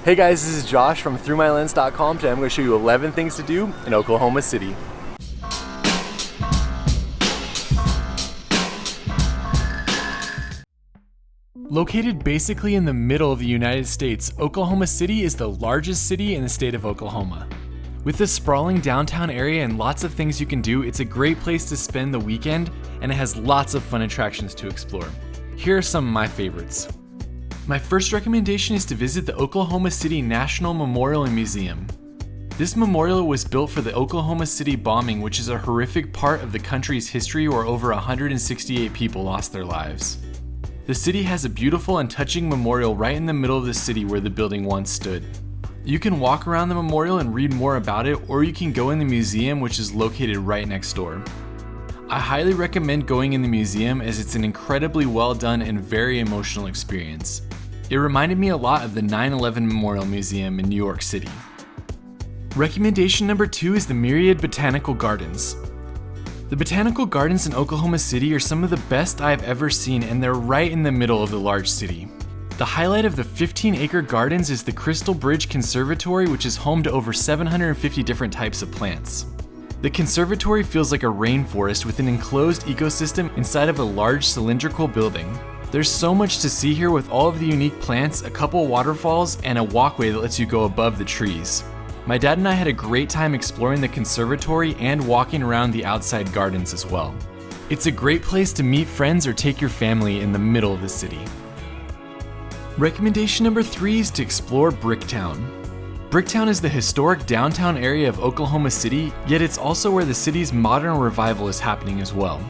Hey guys, this is Josh from ThroughMyLens.com. Today I'm going to show you 11 things to do in Oklahoma City. Located basically in the middle of the United States, Oklahoma City is the largest city in the state of Oklahoma. With a sprawling downtown area and lots of things you can do, it's a great place to spend the weekend, and it has lots of fun attractions to explore. Here are some of my favorites. My first recommendation is to visit the Oklahoma City National Memorial and Museum. This memorial was built for the Oklahoma City bombing, which is a horrific part of the country's history where over 168 people lost their lives. The city has a beautiful and touching memorial right in the middle of the city where the building once stood. You can walk around the memorial and read more about it, or you can go in the museum, which is located right next door. I highly recommend going in the museum as it's an incredibly well done and very emotional experience. It reminded me a lot of the 9/11 Memorial Museum in New York City. Recommendation number 2 is the Myriad Botanical Gardens. The Botanical Gardens in Oklahoma City are some of the best I've ever seen, and they're right in the middle of the large city. The highlight of the 15-acre gardens is the Crystal Bridge Conservatory, which is home to over 750 different types of plants. The conservatory feels like a rainforest with an enclosed ecosystem inside of a large cylindrical building. There's so much to see here with all of the unique plants, a couple waterfalls, and a walkway that lets you go above the trees. My dad and I had a great time exploring the conservatory and walking around the outside gardens as well. It's a great place to meet friends or take your family in the middle of the city. Recommendation number 3 is to explore Bricktown. Bricktown is the historic downtown area of Oklahoma City, yet it's also where the city's modern revival is happening as well.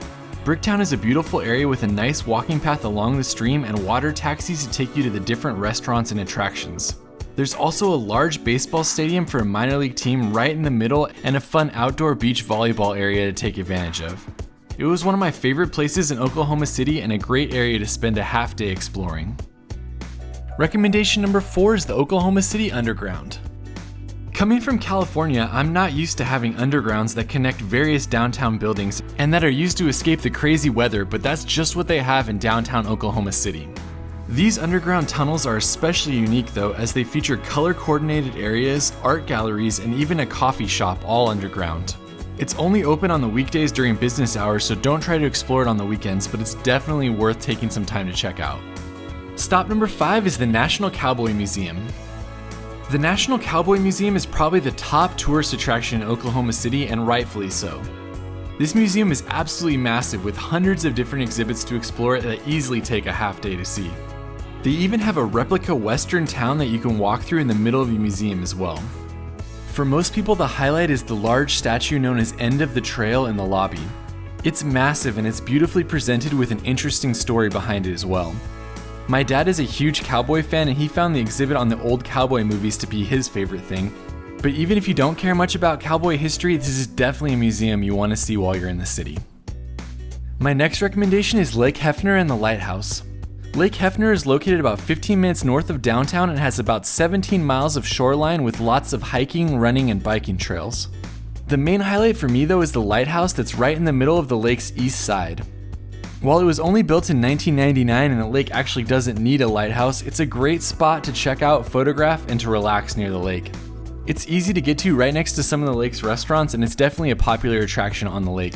Bricktown is a beautiful area with a nice walking path along the stream and water taxis to take you to the different restaurants and attractions. There's also a large baseball stadium for a minor league team right in the middle and a fun outdoor beach volleyball area to take advantage of. It was one of my favorite places in Oklahoma City and a great area to spend a half day exploring. Recommendation number 4 is the Oklahoma City Underground. Coming from California, I'm not used to having undergrounds that connect various downtown buildings and that are used to escape the crazy weather, but that's just what they have in downtown Oklahoma City. These underground tunnels are especially unique though, as they feature color-coordinated areas, art galleries, and even a coffee shop all underground. It's only open on the weekdays during business hours, so don't try to explore it on the weekends, but it's definitely worth taking some time to check out. Stop number 5 is the National Cowboy Museum. The National Cowboy Museum is probably the top tourist attraction in Oklahoma City, and rightfully so. This museum is absolutely massive with hundreds of different exhibits to explore that easily take a half day to see. They even have a replica western town that you can walk through in the middle of the museum as well. For most people, the highlight is the large statue known as End of the Trail in the lobby. It's massive and it's beautifully presented with an interesting story behind it as well. My dad is a huge cowboy fan and he found the exhibit on the old cowboy movies to be his favorite thing. But even if you don't care much about cowboy history, this is definitely a museum you want to see while you're in the city. My next recommendation is Lake Hefner and the Lighthouse. Lake Hefner is located about 15 minutes north of downtown and has about 17 miles of shoreline with lots of hiking, running, and biking trails. The main highlight for me though is the lighthouse that's right in the middle of the lake's east side. While it was only built in 1999 and the lake actually doesn't need a lighthouse, it's a great spot to check out, photograph, and to relax near the lake. It's easy to get to right next to some of the lake's restaurants, and it's definitely a popular attraction on the lake.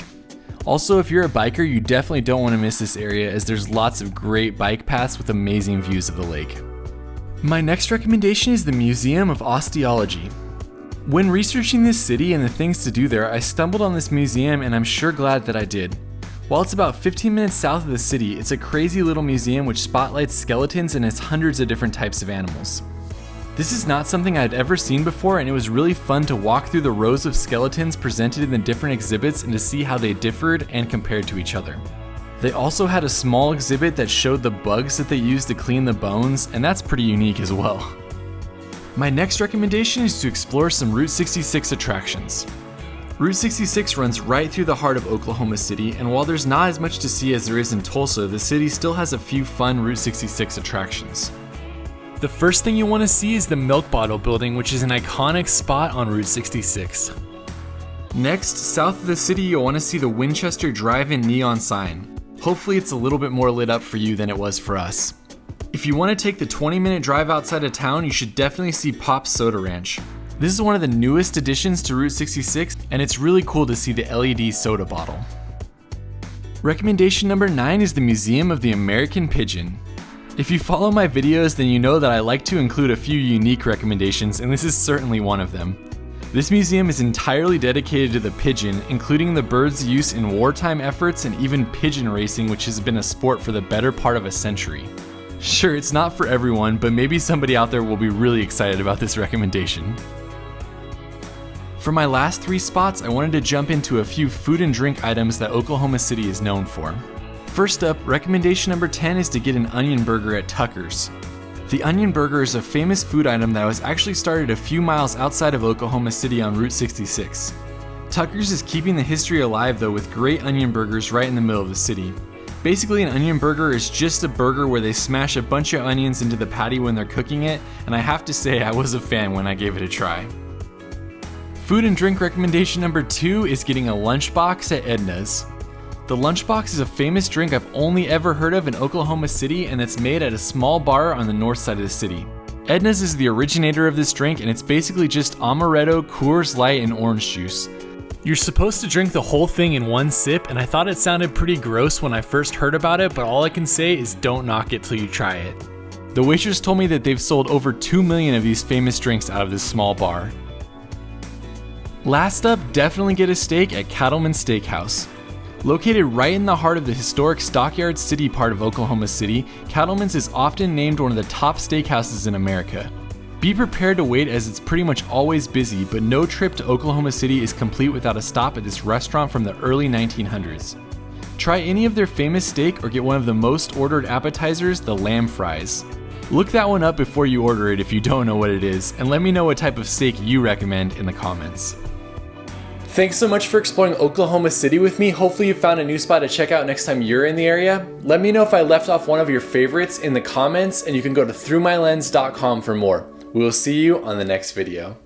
Also, if you're a biker, you definitely don't want to miss this area as there's lots of great bike paths with amazing views of the lake. My next recommendation is the Museum of Osteology. When researching this city and the things to do there, I stumbled on this museum and I'm sure glad that I did. While it's about 15 minutes south of the city, it's a crazy little museum which spotlights skeletons and has hundreds of different types of animals. This is not something I'd ever seen before, and it was really fun to walk through the rows of skeletons presented in the different exhibits and to see how they differed and compared to each other. They also had a small exhibit that showed the bugs that they used to clean the bones, and that's pretty unique as well. My next recommendation is to explore some Route 66 attractions. Route 66 runs right through the heart of Oklahoma City, and while there's not as much to see as there is in Tulsa, the city still has a few fun Route 66 attractions. The first thing you want to see is the Milk Bottle Building, which is an iconic spot on Route 66. Next, south of the city, you'll want to see the Winchester Drive-In neon sign. Hopefully it's a little bit more lit up for you than it was for us. If you want to take the 20-minute drive outside of town, you should definitely see Pop's Soda Ranch. This is one of the newest additions to Route 66, and it's really cool to see the LED soda bottle. Recommendation number 9 is the Museum of the American Pigeon. If you follow my videos, then you know that I like to include a few unique recommendations, and this is certainly one of them. This museum is entirely dedicated to the pigeon, including the bird's use in wartime efforts and even pigeon racing, which has been a sport for the better part of a century. Sure, it's not for everyone, but maybe somebody out there will be really excited about this recommendation. For my last 3 spots, I wanted to jump into a few food and drink items that Oklahoma City is known for. First up, recommendation number 10 is to get an onion burger at Tucker's. The onion burger is a famous food item that was actually started a few miles outside of Oklahoma City on Route 66. Tucker's is keeping the history alive though with great onion burgers right in the middle of the city. Basically, an onion burger is just a burger where they smash a bunch of onions into the patty when they're cooking it, and I have to say I was a fan when I gave it a try. Food and drink recommendation number 2 is getting a lunchbox at Edna's. The lunchbox is a famous drink I've only ever heard of in Oklahoma City, and it's made at a small bar on the north side of the city. Edna's is the originator of this drink, and it's basically just amaretto, Coors Light, and orange juice. You're supposed to drink the whole thing in one sip, and I thought it sounded pretty gross when I first heard about it, but all I can say is don't knock it till you try it. The waitress told me that they've sold over 2 million of these famous drinks out of this small bar. Last up, definitely get a steak at Cattlemen Steakhouse. Located right in the heart of the historic Stockyard City part of Oklahoma City, Cattlemen's is often named one of the top steakhouses in America. Be prepared to wait as it's pretty much always busy, but no trip to Oklahoma City is complete without a stop at this restaurant from the early 1900s. Try any of their famous steak or get one of the most ordered appetizers, the lamb fries. Look that one up before you order it if you don't know what it is, and let me know what type of steak you recommend in the comments. Thanks so much for exploring Oklahoma City with me. Hopefully you found a new spot to check out next time you're in the area. Let me know if I left off one of your favorites in the comments, and you can go to throughmylens.com for more. We will see you on the next video.